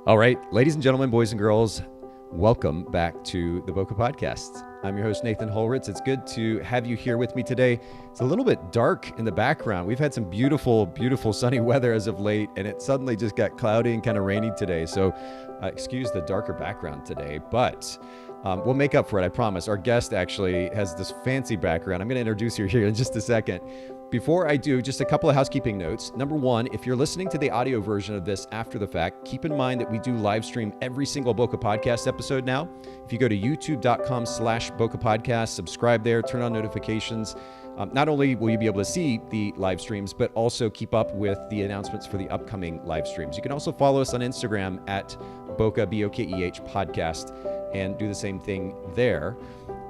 All right, ladies and gentlemen, boys and girls, welcome back to the Bokeh Podcast. I'm your host, Nathan Holritz. It's good to have you here with me today. It's a little bit dark in the background. We've had some beautiful, beautiful sunny weather as of late, and it suddenly just got cloudy and kind of rainy today. So excuse the darker background today, but we'll make up for it, I promise. Our guest actually has this fancy background. I'm going to introduce her here in just a second. Before I do, just a couple of housekeeping notes. Number one, if you're listening to the audio version of this after the fact, keep in mind that we do live stream every single Bokeh Podcast episode now. If you go to youtube.com/Bokeh Podcast, subscribe there, turn on notifications. Not only will you be able to see the live streams, but also keep up with the announcements for the upcoming live streams. You can also follow us on Instagram at Bokeh, B-O-K-E-H Podcast, and do the same thing there.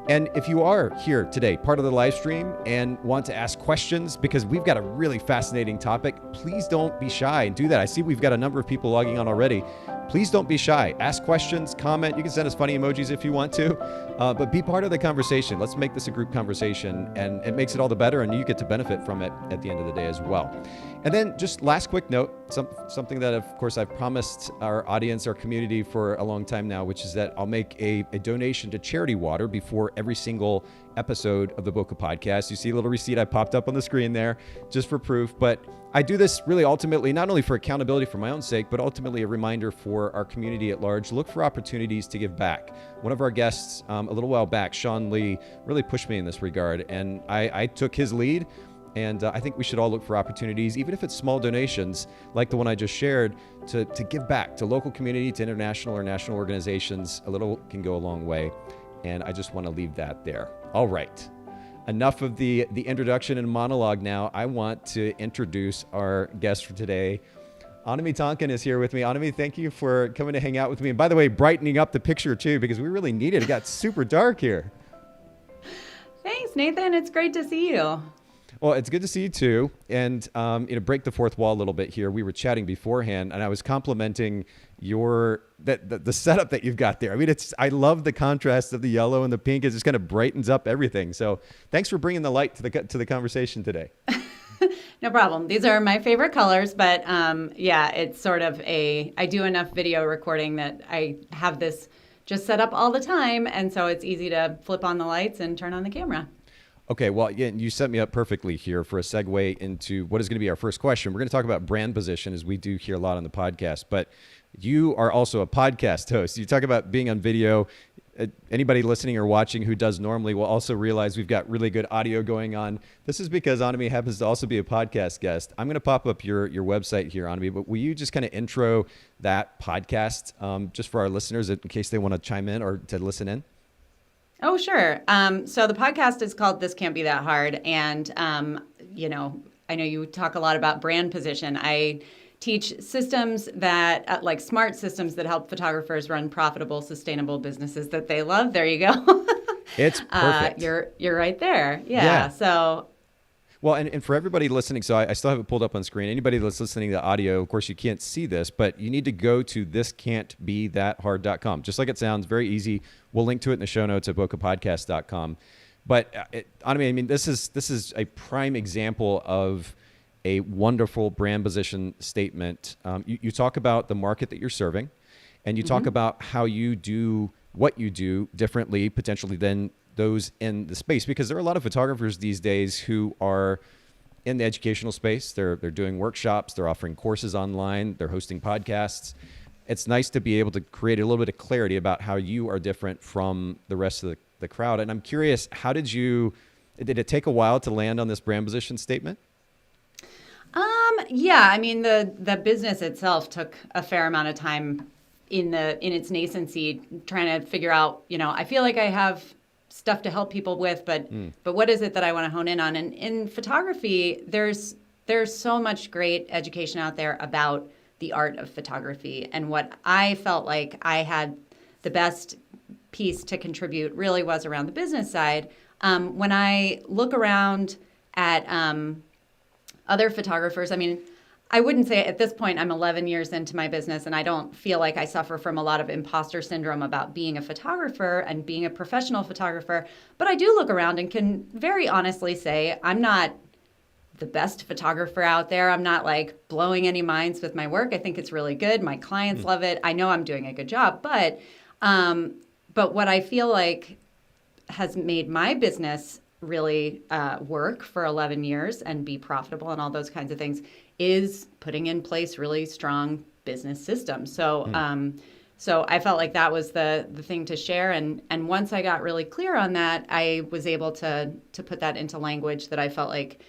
And if you are here today, part of the live stream, and want to ask questions, because we've got a really fascinating topic, please don't be shy and do that. I see we've got a number of people logging on already. Please don't be shy. Ask questions, comment. You can send us funny emojis if you want to, but be part of the conversation. Let's make this a group conversation, and it makes it all the better, and you get to benefit from it at the end of the day as well. And then just last quick note, something that, of course, I've promised our audience, our community for a long time now, which is that I'll make a donation to Charity Water before every single episode of the Bokeh Podcast. You see a little receipt I popped up on the screen there just for proof. But I do this really ultimately, not only for accountability for my own sake, but ultimately a reminder for our community at large. Look for opportunities to give back. One of our guests a little while back, Sean Lee, really pushed me in this regard, and I took his lead. And I think we should all look for opportunities, even if it's small donations like the one I just shared, to give back to local community, to international or national organizations. A little can go a long way. And I just want to leave that there. All right. Enough of the introduction and monologue now. I want to introduce our guest for today. Annemie Tonken is here with me. Annemie, thank you for coming to hang out with me. And by the way, brightening up the picture too, because we really need it. It got super dark here. Thanks, Nathan. It's great to see you. Well, it's good to see you too. And, break the fourth wall a little bit here. We were chatting beforehand and I was complimenting the setup that you've got there. I mean, I love the contrast of the yellow and the pink. It just kind of brightens up everything. So thanks for bringing the light to the conversation today. No problem. These are my favorite colors, but it's sort of I do enough video recording that I have this just set up all the time. And so it's easy to flip on the lights and turn on the camera. Okay, well, yeah, you set me up perfectly here for a segue into what is going to be our first question. We're going to talk about brand position, as we do here a lot on the podcast, but you are also a podcast host. You talk about being on video. Anybody listening or watching who does normally will also realize we've got really good audio going on. This is because Annemie happens to also be a podcast guest. I'm going to pop up your website here, Annemie, but will you just kind of intro that podcast just for our listeners in case they want to chime in or to listen in? Oh, sure. So the podcast is called This Can't Be That Hard. And, I know you talk a lot about brand position. I teach systems that, like smart systems that help photographers run profitable, sustainable businesses that they love. There you go. It's perfect. You're right there. Yeah. So. Well, and for everybody listening, so I still have it pulled up on screen. Anybody that's listening to audio, of course, you can't see this, but you need to go to thiscan'tbethathard.com. Just like it sounds, very easy. We'll link to it in the show notes at bokehpodcast.com. But Annemie, I mean, this is a prime example of a wonderful brand position statement. You talk about the market that you're serving, and you talk about how you do what you do differently, potentially than those in the space, because there are a lot of photographers these days who are in the educational space. They're doing workshops, they're offering courses online, they're hosting podcasts. It's nice to be able to create a little bit of clarity about how you are different from the rest of the crowd. And I'm curious, did it take a while to land on this brand position statement? Yeah, I mean, the business itself took a fair amount of time in its nascency, trying to figure out, I feel like I have stuff to help people with, but what is it that I want to hone in on? And in photography, there's so much great education out there about the art of photography. And what I felt like I had the best piece to contribute really was around the business side. When I look around at other photographers, I mean, I wouldn't say at this point I'm 11 years into my business and I don't feel like I suffer from a lot of imposter syndrome about being a photographer and being a professional photographer. But I do look around and can very honestly say I'm not the best photographer out there. I'm not like blowing any minds with my work. I think it's really good. My clients love it. I know I'm doing a good job, but what I feel like has made my business really work for 11 years and be profitable and all those kinds of things is putting in place really strong business systems. So I felt like that was the thing to share. And once I got really clear on that, I was able to put that into language that I felt like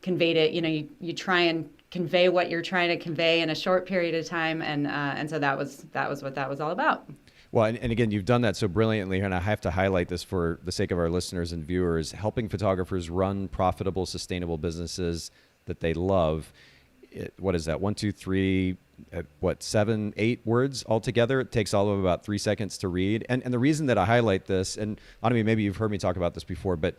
conveyed it. You try and convey what you're trying to convey in a short period of time. And so that was what that was all about. Well, and again, you've done that so brilliantly, and I have to highlight this for the sake of our listeners and viewers, helping photographers run profitable, sustainable businesses that they love. What is that? 1, 2, 3, 7, 8 words altogether? It takes all of about 3 seconds to read. And the reason that I highlight this, and Annemie, maybe you've heard me talk about this before, but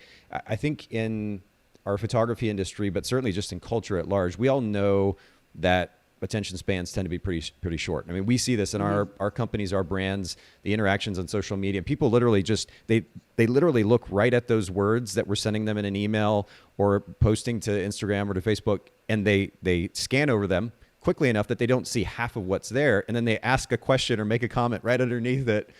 I think in our photography industry, but certainly just in culture at large, we all know that attention spans tend to be pretty short. I mean, we see this in our companies, our brands, the interactions on social media. People literally they literally look right at those words that we're sending them in an email or posting to Instagram or to Facebook, and they scan over them quickly enough that they don't see half of what's there. And then they ask a question or make a comment right underneath it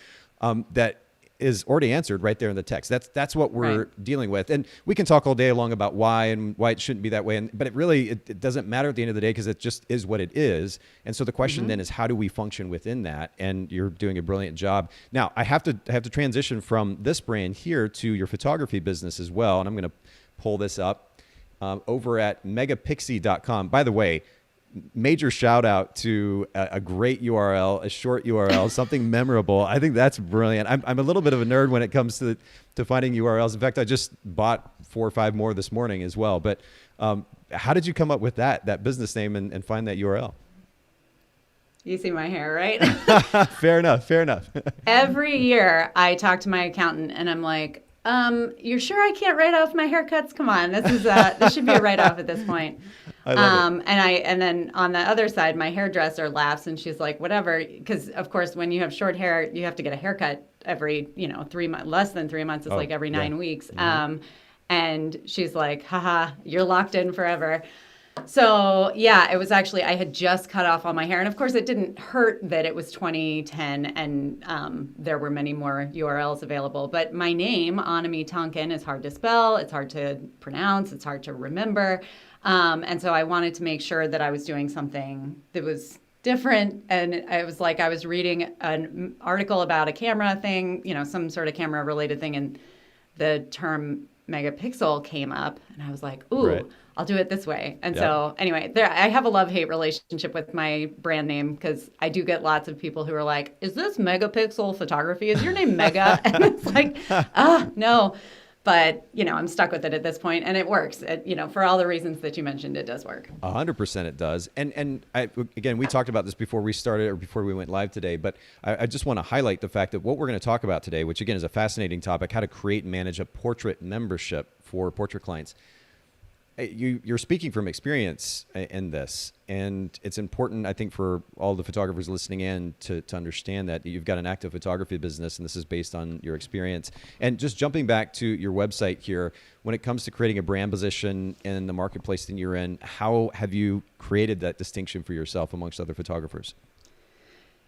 that is already answered right there in the text. That's what we're dealing with. And we can talk all day long about why it shouldn't be that way. But it doesn't matter at the end of the day, because it just is what it is. And so the question then is, how do we function within that? And you're doing a brilliant job. Now, I have to transition from this brand here to your photography business as well. And I'm going to pull this up over at megapixie.com. By the way, major shout out to a great URL, a short URL, something memorable. I think that's brilliant. I'm a little bit of a nerd when it comes to finding URLs. In fact, I just bought 4 or 5 more this morning as well. But how did you come up with that business name and find that URL? You see my hair, right? Fair enough. Every year I talk to my accountant and I'm like, you're sure I can't write off my haircuts? Come on, this should be a write-off at this point. I love it. And then on the other side, my hairdresser laughs and she's like, whatever, because of course when you have short hair, you have to get a haircut every 3 months. Less than 3 months is like every 9 weeks. And she's like, haha, you're locked in forever. So yeah, it was actually, I had just cut off all my hair. And of course it didn't hurt that it was 2010 and there were many more URLs available. But my name, Annemie Tonken, is hard to spell. It's hard to pronounce. It's hard to remember. And so I wanted to make sure that I was doing something that was different. And it was like I was reading an article about a camera thing, some sort of camera related thing. And the term megapixel came up and I was like, ooh, right. I'll do it this way. And so anyway, I have a love-hate relationship with my brand name because I do get lots of people who are like, is this megapixel photography? Is your name Mega? And it's like, no. But, I'm stuck with it at this point, and it works. For all the reasons that you mentioned, it does work. 100% it does. And again, we talked about this before we started or before we went live today, but I just want to highlight the fact that what we're going to talk about today, which again is a fascinating topic, how to create and manage a portrait membership for portrait clients. You're speaking from experience in this, and it's important, I think, for all the photographers listening in to understand that you've got an active photography business, and this is based on your experience. And just jumping back to your website here, when it comes to creating a brand position in the marketplace that you're in, how have you created that distinction for yourself amongst other photographers?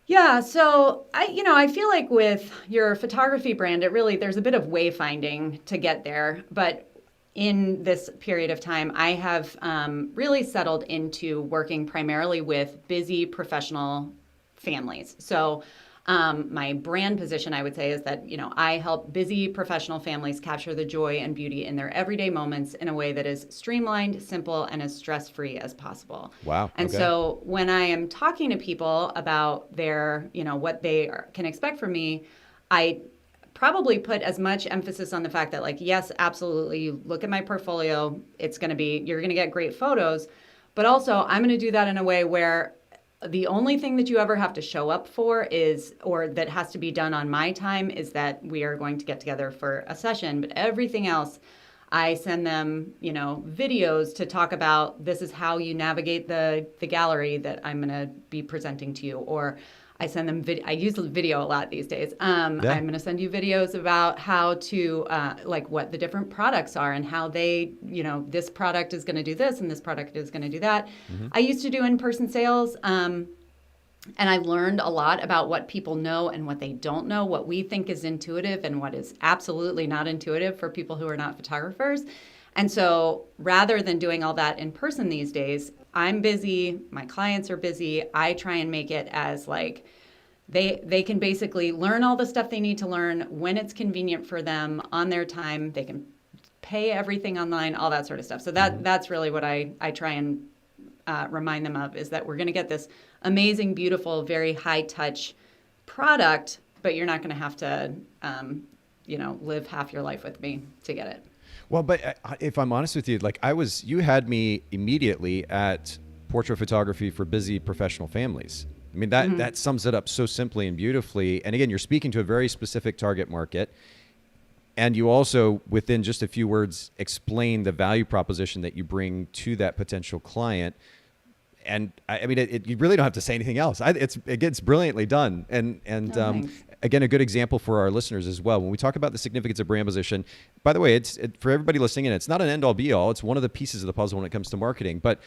Yeah, so I feel like with your photography brand, there's a bit of wayfinding to get there, but in this period of time, I have really settled into working primarily with busy professional families. So my brand position, I would say, is that, I help busy professional families capture the joy and beauty in their everyday moments in a way that is streamlined, simple, and as stress-free as possible. Wow. And okay. So when I am talking to people about their, what they can expect from me, I probably put as much emphasis on the fact that, like, yes, absolutely, you look at my portfolio, you're going to get great photos, but also I'm going to do that in a way where the only thing that you ever have to show up for or that has to be done on my time is that we are going to get together for a session, but everything else, I send them, videos to talk about, this is how you navigate the gallery that I'm going to be presenting to you, or I send them I use video a lot these days. I'm going to send you videos about how to like what the different products are and how they, this product is going to do this and this product is going to do that. I used to do in-person sales. And I learned a lot about what people know and what they don't know, what we think is intuitive and what is absolutely not intuitive for people who are not photographers. And so rather than doing all that in person these days, I'm busy, my clients are busy. I try and make it as like they can basically learn all the stuff they need to learn when it's convenient for them on their time. They can pay everything online, all that sort of stuff. So that's really what I try and remind them of, is that we're going to get this amazing, beautiful, very high touch product, but you're not going to have to, live half your life with me to get it. Well, but if I'm honest with you, like you had me immediately at portrait photography for busy professional families. I mean, that sums it up so simply and beautifully. And again, you're speaking to a very specific target market. And you also, within just a few words, explain the value proposition that you bring to that potential client. And I mean, you really don't have to say anything else. It gets brilliantly done. And again, a good example for our listeners as well. When we talk about the significance of brand position, by the way, for everybody listening in, it's not an end-all be-all. It's one of the pieces of the puzzle when it comes to marketing. But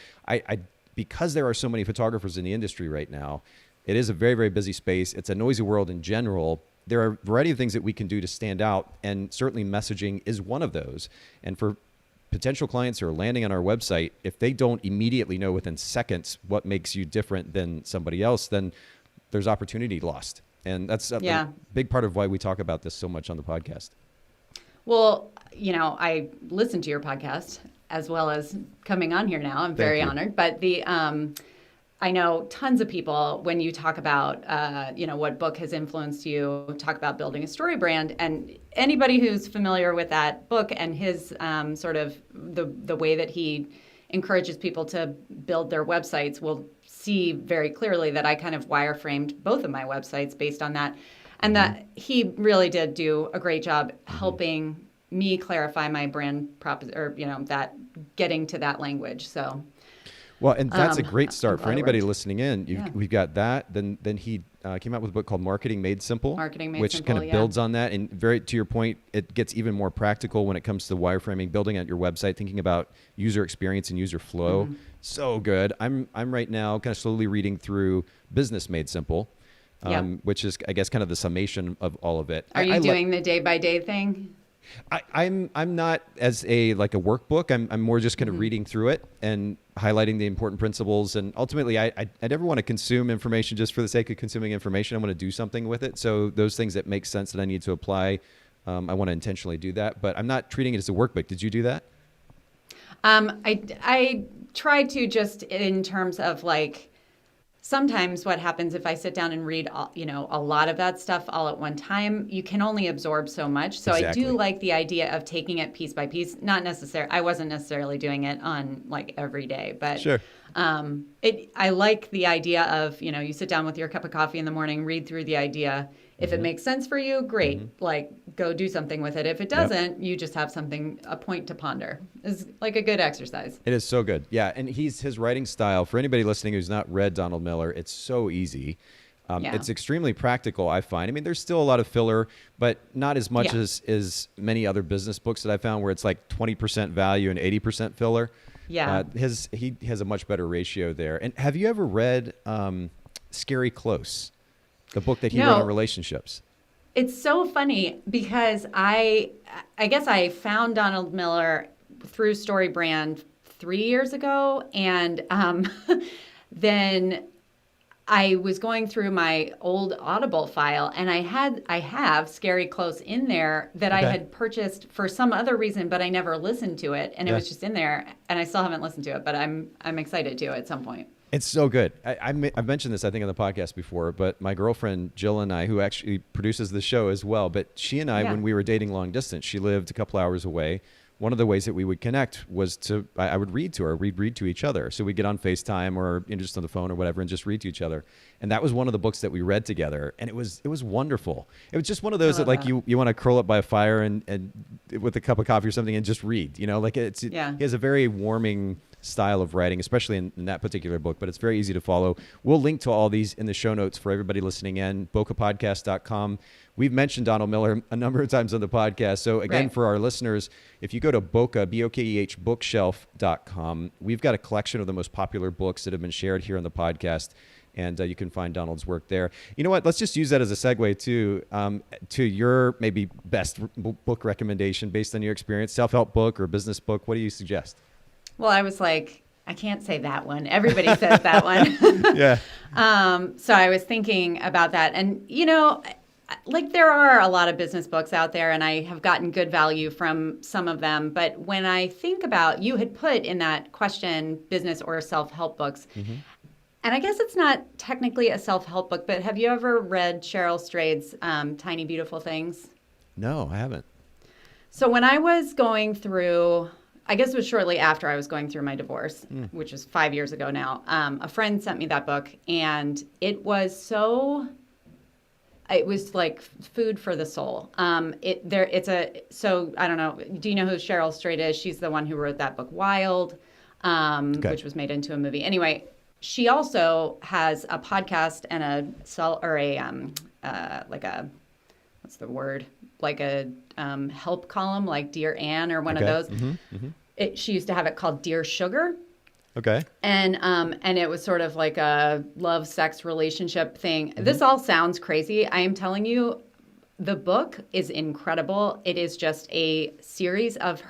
because there are so many photographers in the industry right now, it is a very, very busy space. It's a noisy world in general. There are a variety of things that we can do to stand out, and certainly messaging is one of those. And for potential clients who are landing on our website, if they don't immediately know within seconds what makes you different than somebody else, then there's opportunity lost. And that's a big part of why we talk about this so much on the podcast. Well, I listen to your podcast as well as coming on here now. I'm very honored. But I know tons of people, when you talk about, what book has influenced you, talk about building a story brand. And anybody who's familiar with that book and his sort of the way that he encourages people to build their websites will see very clearly that I kind of wireframed both of my websites based on that. And that he really did do a great job helping me clarify my brand that getting to that language. So. Well, and that's a great start for anybody listening in. We've got that. Then he came out with a book called Marketing Made Simple, which kind of builds on that. And very to your point, it gets even more practical when it comes to wireframing, building out your website, thinking about user experience and user flow. So good. I'm right now kind of slowly reading through Business Made Simple, which is, I guess, kind of the summation of all of it. Are you doing the day-by-day thing? I'm not as a workbook. I'm more just kind of reading through it and highlighting the important principles. And ultimately, I never want to consume information just for the sake of consuming information. I want to do something with it. So those things that make sense that I need to apply, I want to intentionally do that. But I'm not treating it as a workbook. Did you do that? I try to, just in terms of sometimes what happens if I sit down and read, a lot of that stuff all at one time, you can only absorb so much. So exactly. I do like the idea of taking it piece by piece. Not necessarily, I wasn't necessarily doing it on every day, but sure. I like the idea of, you sit down with your cup of coffee in the morning, read through the idea. If it makes sense for you, great. Go do something with it. If it doesn't, you just have a point to ponder. It's like a good exercise. It is so good. Yeah. And his writing style, for anybody listening who's not read Donald Miller, it's so easy. It's extremely practical, I find. I mean, there's still a lot of filler, but not as much as many other business books that I found where it's 20% value and 80% filler. Yeah. He has a much better ratio there. And have you ever read Scary Close? The book that he wrote on relationships. It's so funny because I guess I found Donald Miller through Storybrand 3 years ago. And then I was going through my old Audible file and I have Scary Close in there that I had purchased for some other reason, but I never listened to it. And it was just in there and I still haven't listened to it, but I'm excited to at some point. It's so good. I've mentioned this, I think, on the podcast before, but my girlfriend, Jill, and I, who actually produces the show as well, but she and I, when we were dating long distance, she lived a couple hours away. One of the ways that we would connect was I would read to her. We'd read to each other. So we'd get on FaceTime or just on the phone or whatever and just read to each other. And that was one of the books that we read together. And it was wonderful. It was just one of those that you want to curl up by a fire and with a cup of coffee or something and just read, he has a very warming style of writing, especially in that particular book, but it's very easy to follow. We'll link to all these in the show notes for everybody listening in, bokehpodcast.com. We've mentioned Donald Miller a number of times on the podcast. So again, Right. for our listeners, if you go to Bokeh, B-O-K-E-H, bookshelf.com, we've got a collection of the most popular books that have been shared here on the podcast. And you can find Donald's work there. You know what? Let's just use that as a segue to your maybe best book recommendation based on your experience, self-help book or business book. What do you suggest? Well, I was like, I can't say that one. Everybody says that one. Yeah. So I was thinking about that. And, you know, like there are a lot of business books out there, and I have gotten good value from some of them. But when I think about, you had put in that question, business or self-help books. Mm-hmm. And I guess it's not technically a self-help book, but have you ever read Cheryl Strayed's Tiny Beautiful Things? No, I haven't. So when I was going through, I guess it was shortly after I was going through my divorce, which is 5 years ago now, a friend sent me that book, and it was like food for the soul. So I don't know. Do you know who Cheryl Strayed is? She's the one who wrote that book, Wild, which was made into a movie. Anyway, she also has a podcast and a help column, like Dear Ann or one of those. Mm-hmm, mm-hmm. She used to have it called Dear Sugar. Okay. And it was sort of like a love, sex, relationship thing. Mm-hmm. This all sounds crazy. I am telling you, the book is incredible. It is just a series of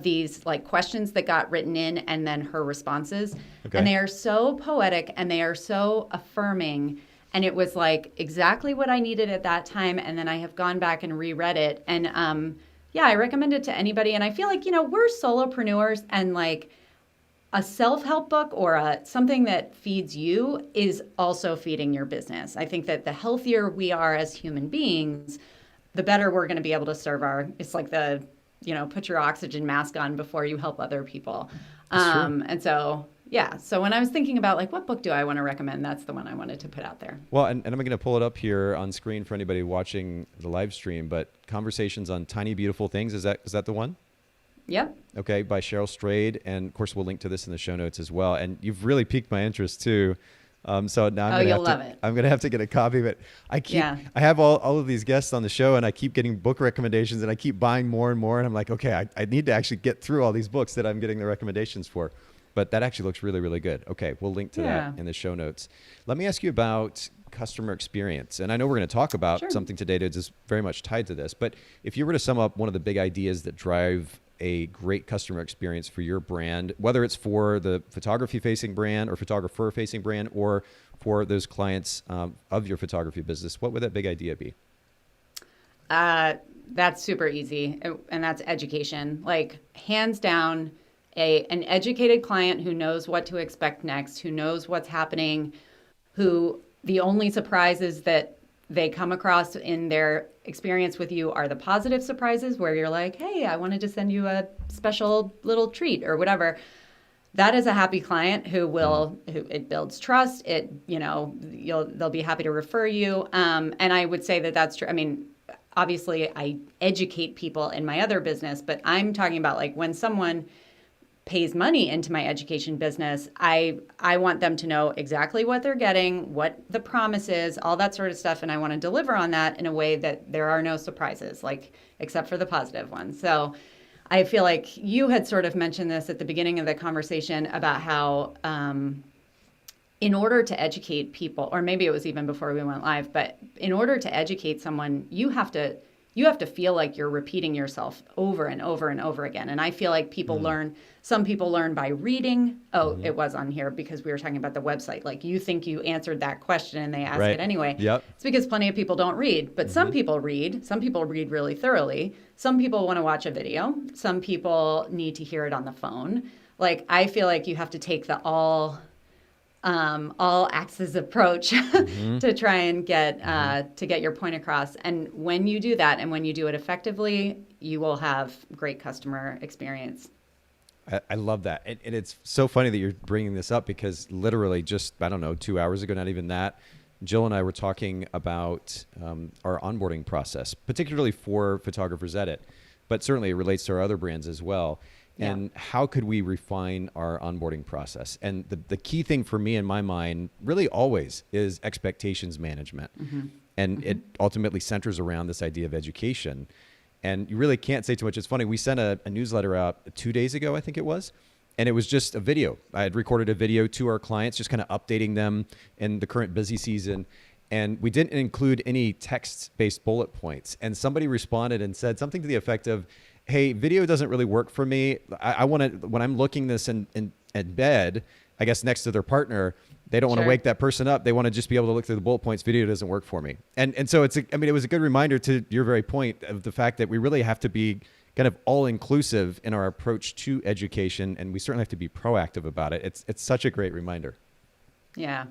these like questions that got written in and then her responses. Okay. And they are so poetic and they are so affirming. And it was like exactly what I needed at that time. And then I have gone back and reread it. And I recommend it to anybody. And I feel like, we're solopreneurs, and like a self-help book or something that feeds you is also feeding your business. I think that the healthier we are as human beings, the better we're going to be able to serve it's like put your oxygen mask on before you help other people. And so when I was thinking about like, what book do I want to recommend? That's the one I wanted to put out there. Well, and I'm going to pull it up here on screen for anybody watching the live stream, but Conversations on Tiny Beautiful Things. Is that the one? Yep. Okay. By Cheryl Strayed. And of course we'll link to this in the show notes as well. And you've really piqued my interest too. So now I'm going to have to get a copy of it. I have all of these guests on the show, and I keep getting book recommendations, and I keep buying more and more. And I'm like, okay, I need to actually get through all these books that I'm getting the recommendations for. But that actually looks really, really good. Okay. We'll link to that in the show notes. Let me ask you about customer experience. And I know we're going to talk about something today that is very much tied to this, but if you were to sum up one of the big ideas that drive a great customer experience for your brand, whether it's for the photography-facing brand or photographer-facing brand or for those clients of your photography business, what would that big idea be? That's super easy, and that's education. Like, hands down, an educated client who knows what to expect next, who knows what's happening, who the only surprises that they come across in their experience with you are the positive surprises where you're like, hey, I wanted to send you a special little treat or whatever. That is a happy client who it builds trust. They'll be happy to refer you. And I would say that that's true. I mean, obviously I educate people in my other business, but I'm talking about like when someone pays money into my education business, I want them to know exactly what they're getting, what the promise is, all that sort of stuff. And I want to deliver on that in a way that there are no surprises, like except for the positive ones. So I feel like you had sort of mentioned this at the beginning of the conversation about how in order to educate people, or maybe it was even before we went live, but in order to educate someone, you have to feel like you're repeating yourself over and over and over again. And I feel like some people learn by reading. It was on here because we were talking about the website. Like you think you answered that question and they ask it anyway. Yep. It's because plenty of people don't read, but some people read. Some people read really thoroughly. Some people want to watch a video. Some people need to hear it on the phone. Like I feel like you have to take the all axis approach to try and get your point across. And when you do that and when you do it effectively, you will have great customer experience. I love that. And it's so funny that you're bringing this up because literally just, 2 hours ago, not even that, Jill and I were talking about our onboarding process, particularly for Photographers Edit, but certainly it relates to our other brands as well. And how could we refine our onboarding process? And the key thing for me in my mind really always is expectations management. And it ultimately centers around this idea of education. And you really can't say too much. It's funny. We sent a newsletter out 2 days ago, I think it was. And it was just a video. I had recorded a video to our clients, just kind of updating them in the current busy season. And we didn't include any text-based bullet points. And somebody responded and said something to the effect of, hey, video doesn't really work for me. I want to, when I'm looking this in bed, I guess next to their partner, they don't want to wake that person up. They want to just be able to look through the bullet points. Video doesn't work for me. And so it was a good reminder to your very point of the fact that we really have to be kind of all-inclusive in our approach to education, and we certainly have to be proactive about it. It's such a great reminder. Yeah.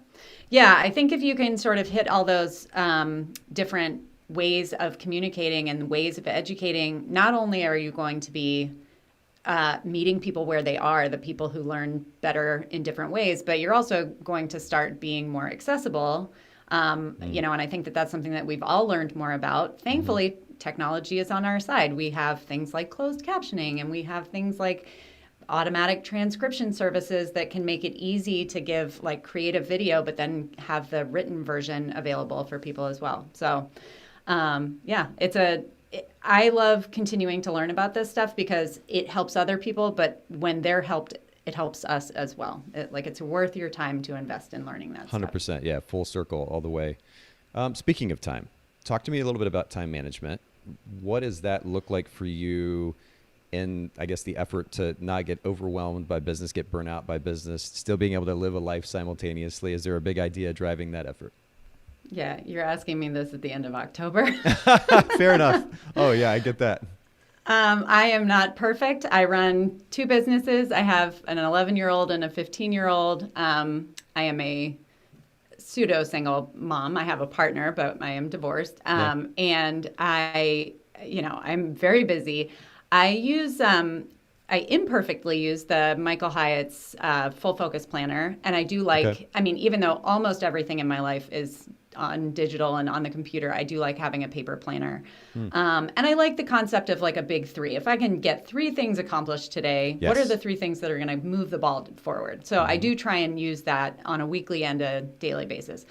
Yeah, I think if you can sort of hit all those different ways of communicating and ways of educating, not only are you going to be meeting people where they are, the people who learn better in different ways, but you're also going to start being more accessible. And I think that that's something that we've all learned more about. Thankfully, technology is on our side. We have things like closed captioning, and we have things like automatic transcription services that can make it easy to give like creative video, but then have the written version available for people as well. So I love continuing to learn about this stuff because it helps other people, but when they're helped, it helps us as well. It's worth your time to invest in learning that 100%, stuff. yeah, full circle all the way. Speaking of time, talk to me a little bit about time management. What does that look like for you in, I guess, the effort to not get overwhelmed by business, get burnt out by business, still being able to live a life simultaneously? Is there a big idea driving that effort? Yeah, you're asking me this at the end of October. Fair enough. Oh, yeah, I get that. I am not perfect. I run 2 businesses. I have an 11-year-old and a 15-year-old. I am a pseudo-single mom. I have a partner, but I am divorced. And I'm very busy. I imperfectly use the Michael Hyatt's full focus planner. And I do even though almost everything in my life is on digital and on the computer, I do like having a paper planner. And I like the concept of like a big 3. If I can get 3 things accomplished today, what are the 3 things that are going to move the ball forward? So I do try and use that on a weekly and a daily basis,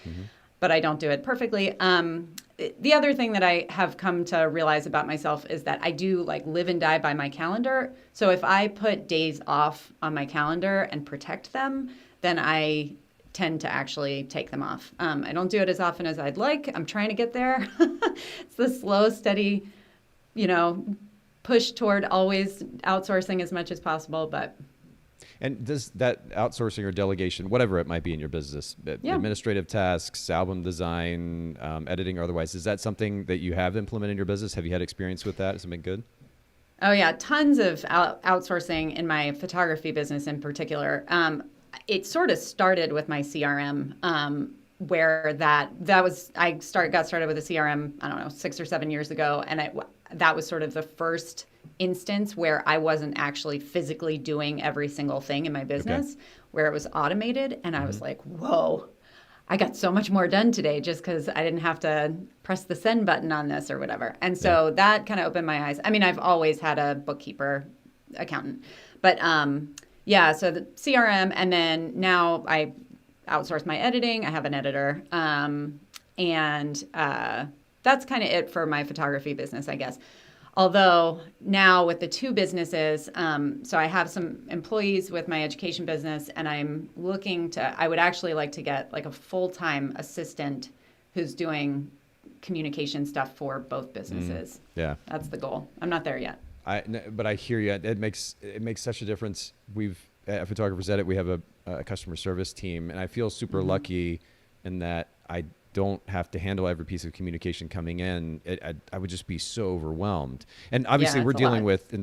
but I don't do it perfectly. The other thing that I have come to realize about myself is that I do like live and die by my calendar. So if I put days off on my calendar and protect them, then I tend to actually take them off. I don't do it as often as I'd like. I'm trying to get there. It's the slow, steady, push toward always outsourcing as much as possible. And does that outsourcing or delegation, whatever it might be in your business, administrative tasks, album design, editing or otherwise, is that something that you have implemented in your business? Have you had experience with that? Has it been good? Oh, yeah. Tons of outsourcing in my photography business in particular. It sort of started with my CRM, where I got started with a CRM, I don't know, 6 or 7 years ago. And that was sort of the first instance where I wasn't actually physically doing every single thing in my business, where it was automated. And I was like, whoa, I got so much more done today just because I didn't have to press the send button on this or whatever. And so that kind of opened my eyes. I mean, I've always had a bookkeeper, accountant, but so the CRM, and then now I outsource my editing. I have an editor, and that's kind of it for my photography business, I guess. Although now with the 2 businesses, so I have some employees with my education business, and I would actually like to get like a full-time assistant who's doing communication stuff for both businesses. Yeah. That's the goal. I'm not there yet. But I hear you. It makes such a difference. At Photographers Edit, we have a customer service team, and I feel super lucky in that I don't have to handle every piece of communication coming in. I would just be so overwhelmed. And obviously, we're dealing with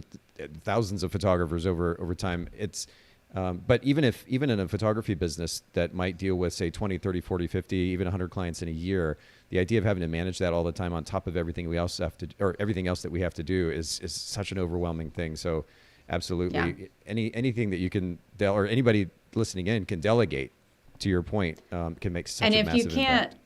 thousands of photographers over time. But even in a photography business that might deal with, say, 20, 30, 40, 50, even 100 clients in a year, the idea of having to manage that all the time on top of everything we also have to, or everything else that we have to do is such an overwhelming thing. So absolutely, anything that you can, or anybody listening in can delegate, to your point, can make such a massive impact.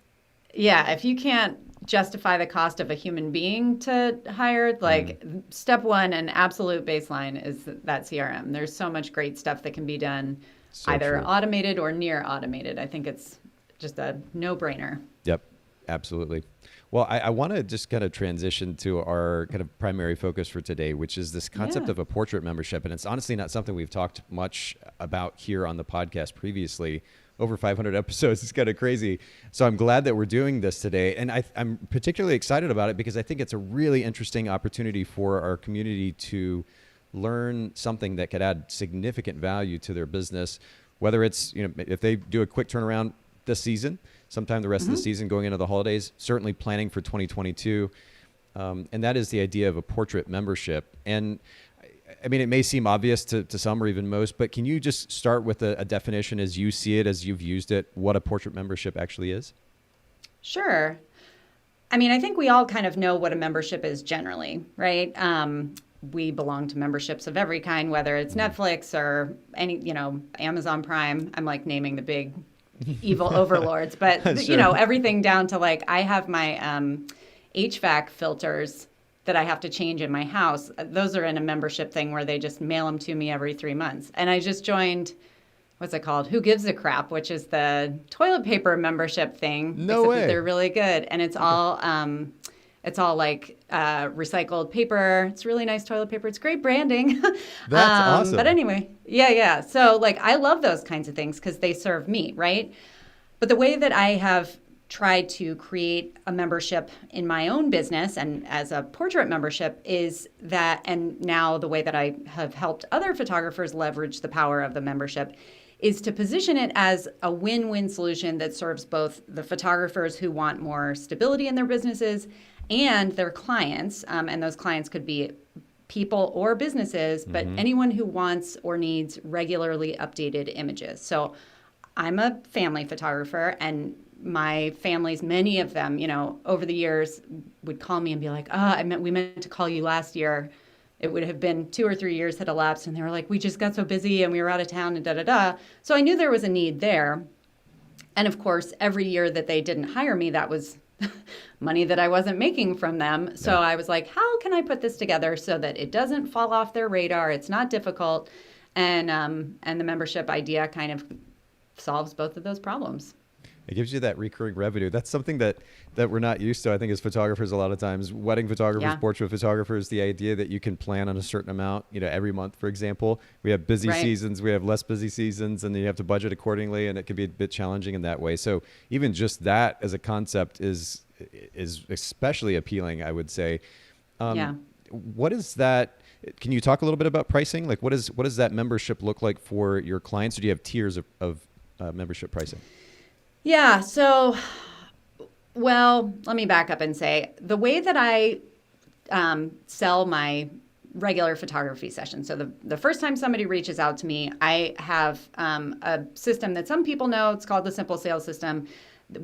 If you can't justify the cost of a human being to hire, like step one and absolute baseline is that CRM. There's so much great stuff that can be done either automated or near automated. I think it's just a no-brainer. Yep, absolutely. Well, I want to just kind of transition to our kind of primary focus for today, which is this concept of a portrait membership. And it's honestly not something we've talked much about here on the podcast previously. Over 500 episodes. It's kind of crazy. So I'm glad that we're doing this today. And I'm particularly excited about it because I think it's a really interesting opportunity for our community to learn something that could add significant value to their business, whether it's, if they do a quick turnaround this season, sometime the rest of the season going into the holidays, certainly planning for 2022. And that is the idea of a portrait membership. And I mean, it may seem obvious to some or even most, but can you just start with a definition as you see it, as you've used it, what a portrait membership actually is? Sure. I mean, I think we all kind of know what a membership is generally, right? We belong to memberships of every kind, whether it's Netflix or any, Amazon Prime. I'm like naming the big evil overlords, but Sure. everything down to like, I have my HVAC filters that I have to change in my house. Those are in a membership thing where they just mail them to me every 3 months. And I just joined, what's it called? Who Gives a Crap, which is the toilet paper membership thing. No way. They're really good. And it's all like recycled paper. It's really nice toilet paper. It's great branding. That's awesome. But anyway, yeah. So like, I love those kinds of things because they serve me, right? But the way that I have tried to create a membership in my own business and as a portrait membership is that, and now the way that I have helped other photographers leverage the power of the membership is to position it as a win-win solution that serves both the photographers who want more stability in their businesses and their clients. And those clients could be people or businesses, but anyone who wants or needs regularly updated images. So I'm a family photographer, and my families, many of them, over the years would call me and be like, we meant to call you last year. It would have been 2 or 3 years had elapsed. And they were like, we just got so busy and we were out of town and da-da-da. So I knew there was a need there. And of course, every year that they didn't hire me, that was money that I wasn't making from them. So I was like, how can I put this together so that it doesn't fall off their radar? It's not difficult. And the membership idea kind of solves both of those problems. It gives you that recurring revenue. That's something that we're not used to, I think, as photographers a lot of times. Wedding photographers, portrait photographers, the idea that you can plan on a certain amount, every month, for example. We have busy seasons, we have less busy seasons, and then you have to budget accordingly, and it can be a bit challenging in that way. So even just that as a concept is especially appealing, I would say. What is that? Can you talk a little bit about pricing? Like, what does that membership look like for your clients? Or do you have tiers of membership pricing? Yeah. So, well, let me back up and say the way that I sell my regular photography session. So the first time somebody reaches out to me, I have a system that some people know. It's called the Simple Sales System,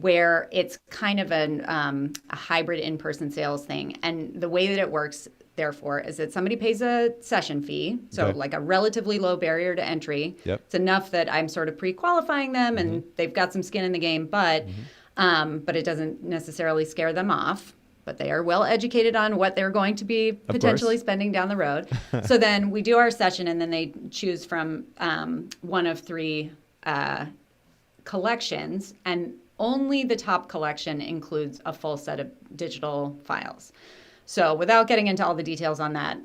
where it's kind of a hybrid in-person sales thing. And the way that it works, therefore, is that somebody pays a session fee, so like a relatively low barrier to entry. It's enough that I'm sort of pre-qualifying them and they've got some skin in the game, but it doesn't necessarily scare them off. But they are well educated on what they're going to be potentially spending down the road. So then we do our session, and then they choose from one of 3 collections, and only the top collection includes a full set of digital files. So without getting into all the details on that,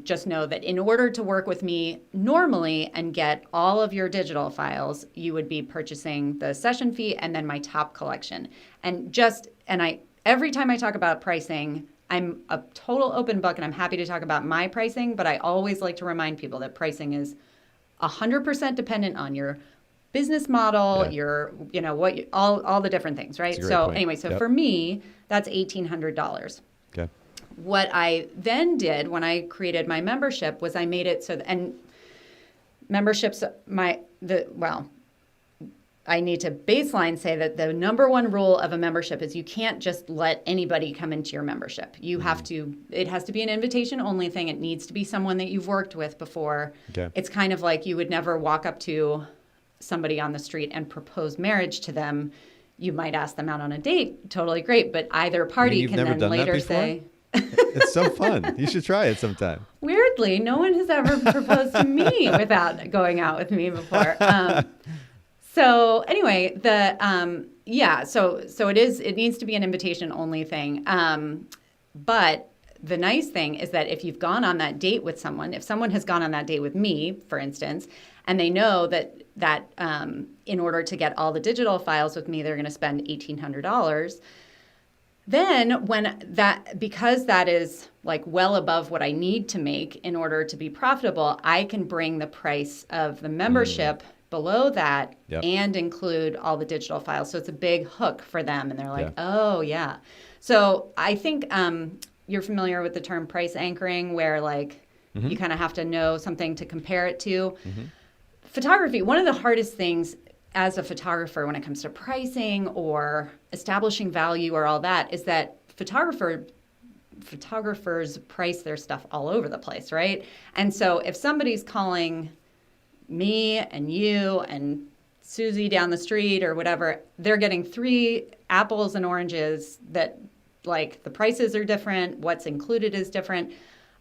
just know that in order to work with me normally and get all of your digital files, you would be purchasing the session fee and then my top collection. Every time I talk about pricing, I'm a total open book, and I'm happy to talk about my pricing, but I always like to remind people that pricing is 100% dependent on your business model, your, all the different things, right? So point. Anyway, for me, that's $1,800. Okay. What I then did when I created my membership was I made it so, and memberships, I need to baseline say that the number one rule of a membership is you can't just let anybody come into your membership. You have to, it has to be an invitation only thing. It needs to be someone that you've worked with before. Okay. It's kind of like you would never walk up to somebody on the street and propose marriage to them. you might ask them out on a date. Totally great. But either party you've can never then done that later before? say, It's so fun. You should try it sometime. weirdly, no one has ever proposed to me without going out with me before. So anyway, so it needs to be an invitation only thing. But the nice thing is that if you've gone on that date with someone, if someone has gone on that date with me, for instance, and they know that in order to get all the digital files with me, they're going to spend $1,800. Then because that is like well above what I need to make in order to be profitable, I can bring the price of the membership below that and include all the digital files. So it's a big hook for them. And they're like, oh, yeah. So I think you're familiar with the term price anchoring, where like you kind of have to know something to compare it to. Photography, one of the hardest things as a photographer when it comes to pricing or establishing value or all that is that photographers price their stuff all over the place, right? And so if somebody's calling me and you and Susie down the street or whatever, they're getting 3 apples and oranges that like the prices are different, what's included is different.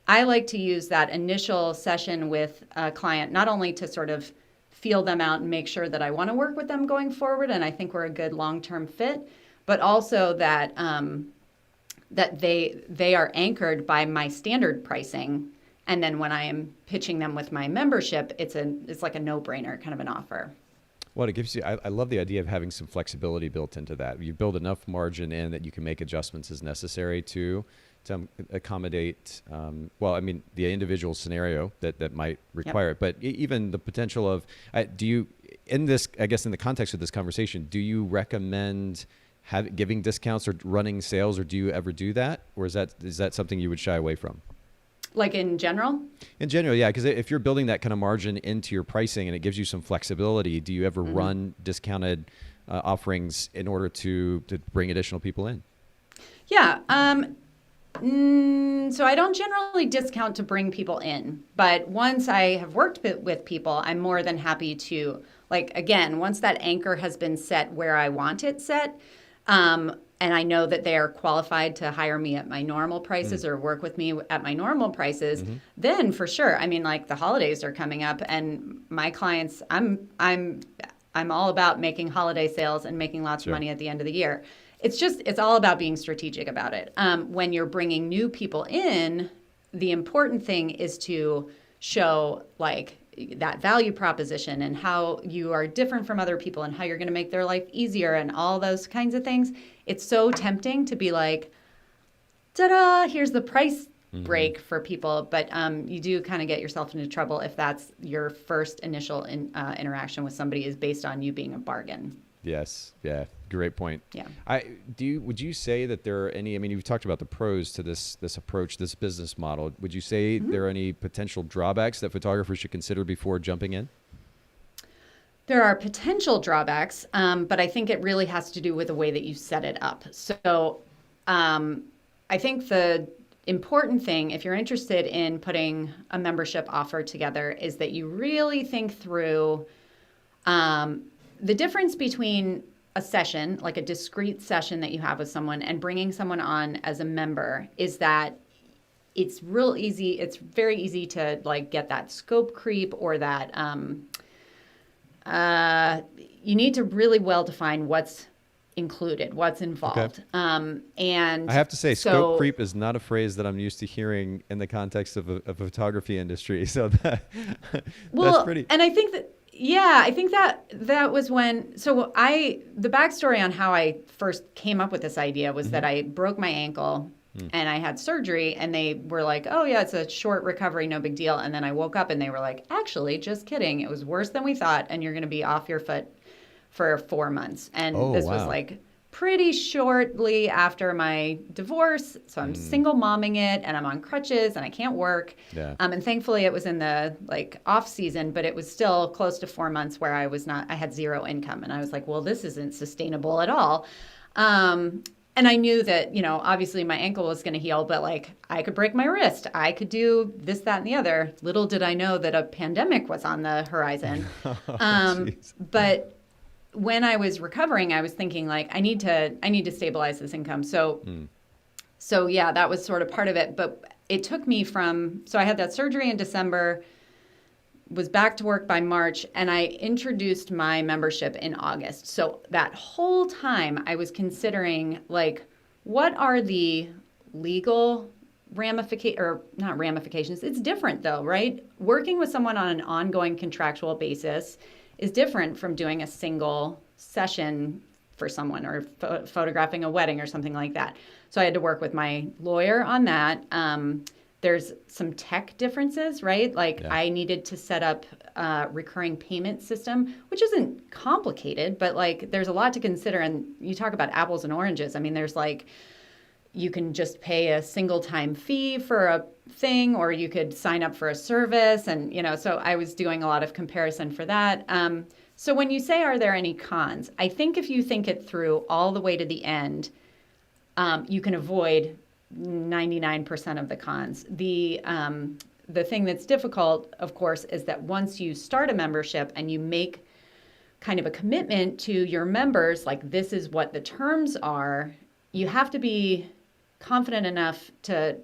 I like to use that initial session with a client, not only to sort of feel them out and make sure that I want to work with them going forward and I think we're a good long-term fit, but also that that they are anchored by my standard pricing. And then when I am pitching them with my membership, it's like a no-brainer kind of an offer. Well, it gives you, I love the idea of having some flexibility built into that. You build enough margin in that you can make adjustments as necessary to accommodate, the individual scenario that might require it, but even the potential of, in the context of this conversation, do you recommend giving discounts or running sales, or do you ever do that? Or is that something you would shy away from? Like in general? In general, yeah, because if you're building that kind of margin into your pricing and it gives you some flexibility, do you ever run discounted offerings in order to bring additional people in? Yeah. So I don't generally discount to bring people in, but once I have worked with people, I'm more than happy to, like, again, once that anchor has been set where I want it set, and I know that they are qualified to hire me at my normal prices or work with me at my normal prices, then for sure. I mean, like the holidays are coming up and my clients, I'm all about making holiday sales and making lots of money at the end of the year. It's all about being strategic about it. When you're bringing new people in, the important thing is to show like that value proposition and how you are different from other people and how you're going to make their life easier and all those kinds of things. It's so tempting to be like, ta-da, here's the price break for people. But you do kind of get yourself into trouble if that's your first initial interaction with somebody is based on you being a bargain. Yes. Yeah. Great point. Yeah. Would you say that there are any, I mean, you've talked about the pros to this approach, this business model. Would you say there are any potential drawbacks that photographers should consider before jumping in? There are potential drawbacks, but I think it really has to do with the way that you set it up. So I think the important thing, if you're interested in putting a membership offer together, is that you really think through the difference between a session, like a discrete session that you have with someone, and bringing someone on as a member is that it's real easy. It's very easy to like get that scope creep or that you need to really well define what's included, what's involved. Okay. And I have to say, scope creep is not a phrase that I'm used to hearing in the context of a photography industry. So that's pretty. And I think that, yeah, I think that was when, the backstory on how I first came up with this idea was that I broke my ankle and I had surgery and they were like, oh yeah, it's a short recovery, no big deal. And then I woke up and they were like, actually, just kidding. It was worse than we thought. And you're going to be off your foot for 4 months. And this was like pretty shortly after my divorce. So I'm single momming it and I'm on crutches and I can't work. Yeah. And thankfully it was in the like off season, but it was still close to 4 months where I had zero income. And I was like, well, this isn't sustainable at all. And I knew that, obviously my ankle was going to heal, but like I could break my wrist. I could do this, that, and the other. Little did I know that a pandemic was on the horizon. But when I was recovering, I was thinking like, I need to stabilize this income. So yeah, that was sort of part of it. But it took me so I had that surgery in December, was back to work by March, and I introduced my membership in August. So that whole time I was considering like, what are the legal not ramifications. It's different though, right? Working with someone on an ongoing contractual basis is different from doing a single session for someone or photographing a wedding or something like that. So I had to work with my lawyer on that. There's some tech differences, right? Like I needed to set up a recurring payment system, which isn't complicated, but like there's a lot to consider. And you talk about apples and oranges. I mean, there's like, you can just pay a single time fee for a thing, or you could sign up for a service. And, so I was doing a lot of comparison for that. So when you say, are there any cons? I think if you think it through all the way to the end, you can avoid 99% of the cons. The thing that's difficult, of course, is that once you start a membership and you make kind of a commitment to your members, like this is what the terms are, you have to be confident enough to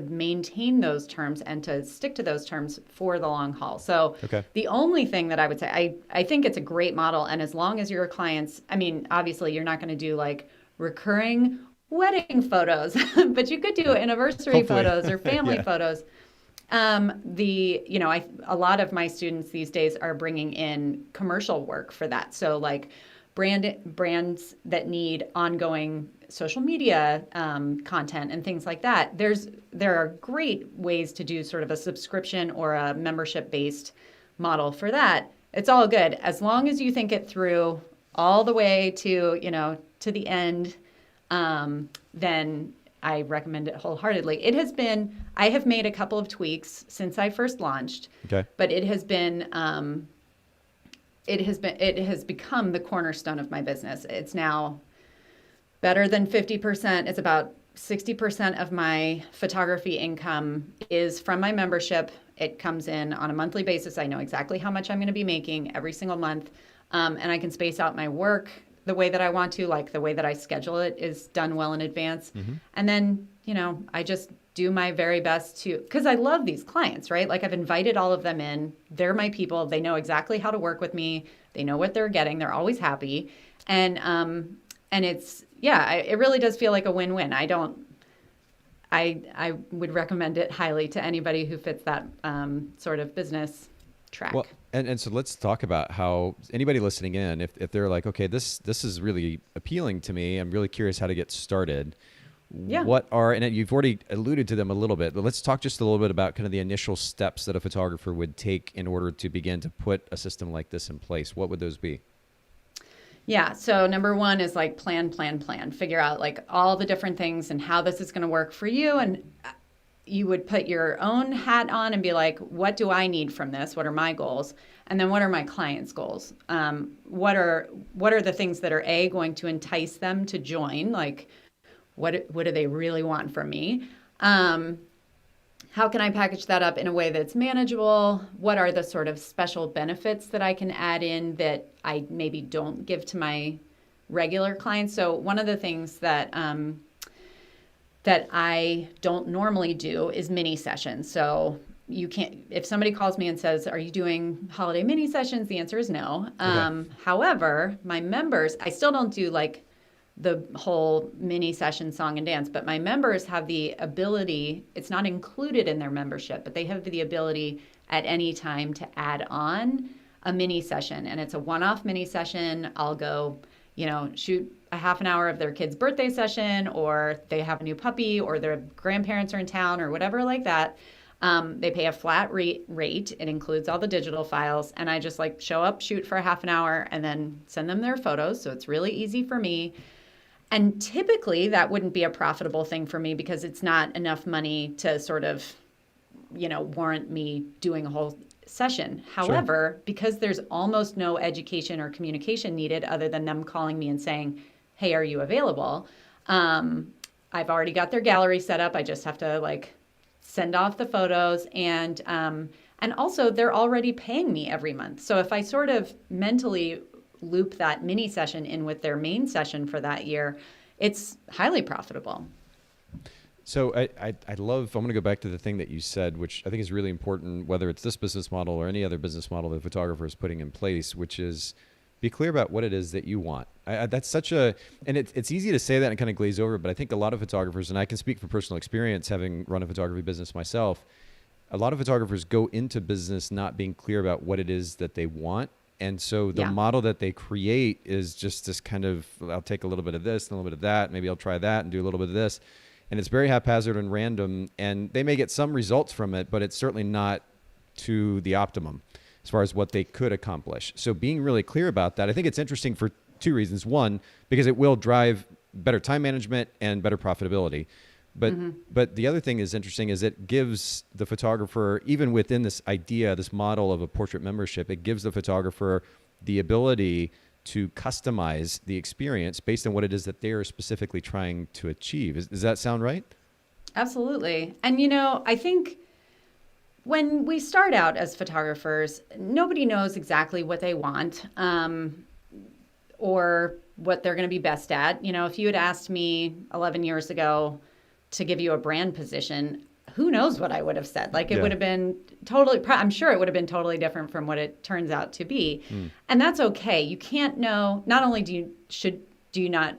maintain those terms and to stick to those terms for the long haul. So the only thing that I would say, I think it's a great model. And as long as your clients, I mean, obviously you're not going to do like recurring wedding photos, but you could do anniversary photos or family photos. A lot of my students these days are bringing in commercial work for that. So like brands that need ongoing social media content and things like that. There are great ways to do sort of a subscription or a membership-based model for that. It's all good as long as you think it through all the way to the end. Then I recommend it wholeheartely. I have made a couple of tweaks since I first launched, but it has become the cornerstone of my business. It's now better than 50%. It's about 60% of my photography income is from my membership. It comes in on a monthly basis. I know exactly how much I'm going to be making every single month. And I can space out my work the way that I want to, like the way that I schedule it is done well in advance. And then, I just do my very best because I love these clients, right? Like I've invited all of them in. They're my people. They know exactly how to work with me. They know what they're getting. They're always happy. And it really does feel like a win-win. I would recommend it highly to anybody who fits that sort of business track. Well, and so let's talk about how anybody listening in, if they're like, okay, this is really appealing to me. I'm really curious how to get started. And you've already alluded to them a little bit, but let's talk just a little bit about kind of the initial steps that a photographer would take in order to begin to put a system like this in place. What would those be? Yeah. So number one is like plan. Figure out like all the different things and how this is going to work for you. And you would put your own hat on and be like, what do I need from this? What are my goals? And then what are my clients' goals? What are the things that are going to entice them to join? Like, what do they really want from me? How can I package that up in a way that's manageable? What are the sort of special benefits that I can add in that I maybe don't give to my regular clients? So one of the things that I don't normally do is mini sessions. So you can't, if somebody calls me and says, are you doing holiday mini sessions? The answer is no. However, my members, I still don't do like the whole mini session song and dance, but my members have the ability, it's not included in their membership, but they have the ability at any time to add on a mini session. And it's a one-off mini session. I'll go, shoot a half an hour of their kid's birthday session, or they have a new puppy, or their grandparents are in town, or whatever like that. They pay a flat rate. It includes all the digital files. And I just like show up, shoot for a half an hour, and then send them their photos. So it's really easy for me. And typically that wouldn't be a profitable thing for me because it's not enough money to sort of, warrant me doing a whole session. However, because there's almost no education or communication needed other than them calling me and saying, hey, are you available? I've already got their gallery set up. I just have to like send off the photos and also they're already paying me every month. So if I sort of mentally loop that mini session in with their main session for that year, it's highly profitable. So I love, I'm going to go back to the thing that you said, which I think is really important, whether it's this business model or any other business model that a photographer is putting in place, which is be clear about what it is that you want. That's such a, and it's easy to say that and kind of glaze over, but I think a lot of photographers, and I can speak from personal experience having run a photography business myself, a lot of photographers go into business not being clear about what it is that they want. And so the model that they create is just this kind of, I'll take a little bit of this and a little bit of that, maybe I'll try that and do a little bit of this. And it's very haphazard and random, and they may get some results from it, but it's certainly not to the optimum as far as what they could accomplish. So being really clear about that, I think it's interesting for two reasons. One, because it will drive better time management and better profitability. But the other thing is interesting is it gives the photographer, even within this idea, this model of a portrait membership, it gives the photographer the ability to customize the experience based on what it is that they're specifically trying to achieve. Does that sound right? Absolutely. And, I think when we start out as photographers, nobody knows exactly what they want or what they're going to be best at. If you had asked me 11 years ago to give you a brand position, who knows what I would have said? It would have been I'm sure it would have been totally different from what it turns out to be. And that's okay. You can't know, not only should you not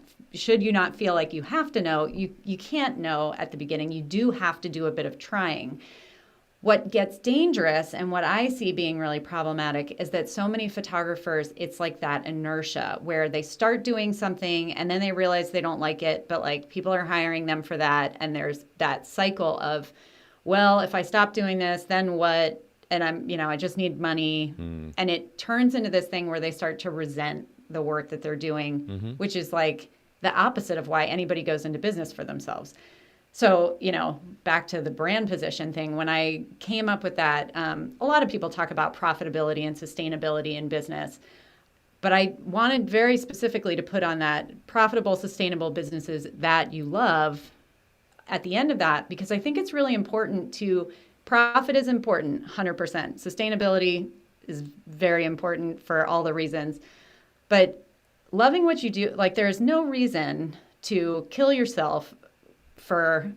feel like you have to know, you can't know at the beginning. You do have to do a bit of trying. What gets dangerous and what I see being really problematic is that so many photographers, it's like that inertia where they start doing something and then they realize they don't like it, but people are hiring them for that. And there's that cycle of, well, if I stop doing this, then what? And I just need money. And it turns into this thing where they start to resent the work that they're doing, which is like the opposite of why anybody goes into business for themselves. So, back to the brand position thing, when I came up with that, a lot of people talk about profitability and sustainability in business, but I wanted very specifically to put on that profitable, sustainable businesses that you love at the end of that, because I think it's really important profit is important, 100%. Sustainability is very important for all the reasons, but loving what you do, there's no reason to kill yourself for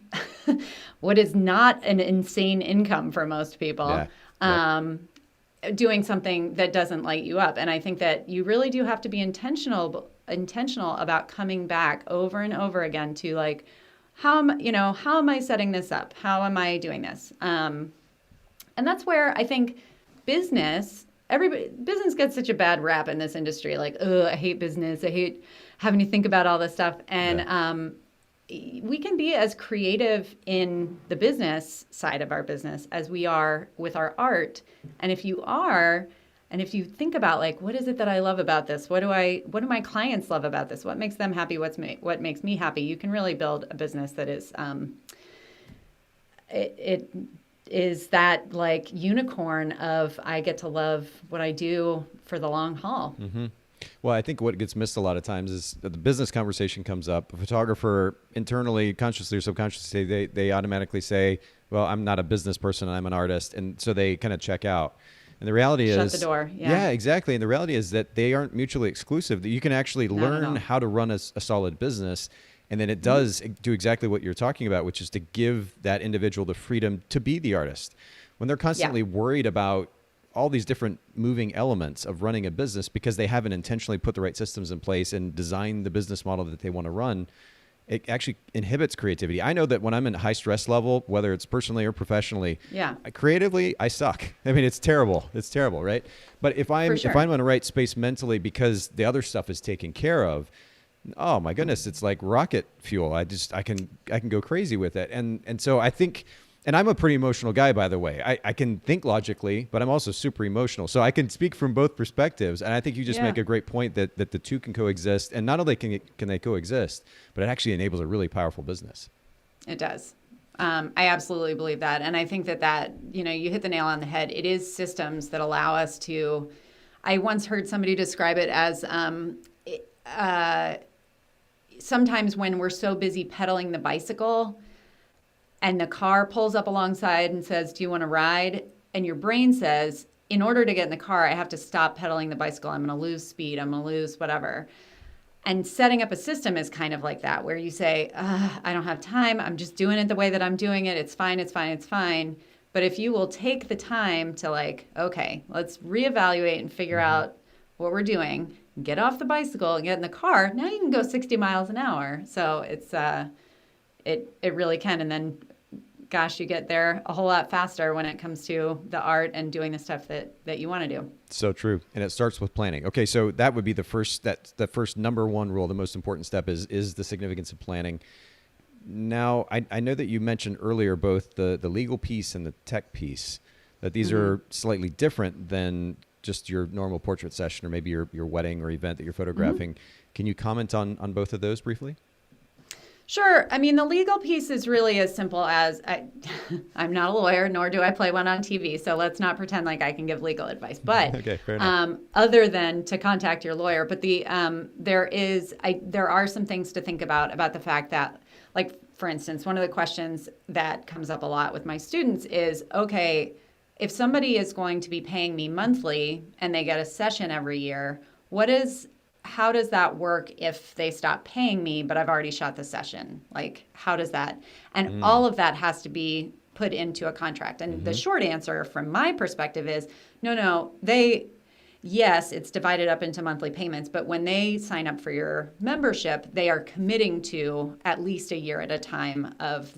what is not an insane income for most people, doing something that doesn't light you up. And I think that you really do have to be intentional about coming back over and over again to how am I setting this up? How am I doing this? And that's where I think business gets such a bad rap in this industry. I hate business. I hate having to think about all this stuff. And, we can be as creative in the business side of our business as we are with our art. And if you think about what is it that I love about this? What do my clients love about this? What makes them happy? What makes me happy? You can really build a business that is, it is that unicorn of I get to love what I do for the long haul. Well, I think what gets missed a lot of times is that the business conversation comes up. A photographer internally, consciously or subconsciously, they automatically say, well, I'm not a business person, I'm an artist. And so they kind of check out. And the reality is... Shut the door. Yeah, exactly. And the reality is that they aren't mutually exclusive. That you can actually learn how to run a solid business. And then it does do exactly what you're talking about, which is to give that individual the freedom to be the artist. When they're constantly worried about all these different moving elements of running a business because they haven't intentionally put the right systems in place and designed the business model that they want to run, it actually inhibits creativity. I know that when I'm in high stress level, whether it's personally or professionally, creatively, I suck. I mean, it's terrible. It's terrible, right? But if I'm in the right space mentally because the other stuff is taken care of, oh my goodness, it's like rocket fuel. I can go crazy with it. And so I think... And I'm a pretty emotional guy, by the way. I can think logically, but I'm also super emotional. So I can speak from both perspectives. And I think you just make a great point that the two can coexist. And not only can they coexist, but it actually enables a really powerful business. It does. I absolutely believe that. And I think that you hit the nail on the head. It is systems that allow us to... I once heard somebody describe it as sometimes when we're so busy pedaling the bicycle... and the car pulls up alongside and says, do you want to ride? And your brain says, in order to get in the car, I have to stop pedaling the bicycle. I'm going to lose speed. I'm going to lose whatever. And setting up a system is kind of like that, where you say, I don't have time. I'm just doing it the way that I'm doing it. It's fine. It's fine. It's fine. But if you will take the time to like, okay, let's reevaluate and figure out what we're doing, get off the bicycle and get in the car, now you can go 60 miles an hour. So it's, it really can. And then, gosh, you get there a whole lot faster when it comes to the art and doing the stuff that you want to do. So true. And it starts with planning. Okay. So that would be the first number one rule. The most important step is the significance of planning. Now, I know that you mentioned earlier both the legal piece and the tech piece, that these are slightly different than just your normal portrait session or maybe your wedding or event that you're photographing. Can you comment on both of those briefly? Sure. I mean, the legal piece is really as simple as I'm not a lawyer, nor do I play one on TV. So let's not pretend like I can give legal advice. But okay, fair enough. Other than to contact your lawyer, but there are some things to think about the fact that, like, for instance, one of the questions that comes up a lot with my students is, okay, if somebody is going to be paying me monthly and they get a session every year, how does that work if they stop paying me, but I've already shot the session? Like, how does that? And all of that has to be put into a contract. And the short answer from my perspective is, no, yes, it's divided up into monthly payments, but when they sign up for your membership, they are committing to at least a year at a time of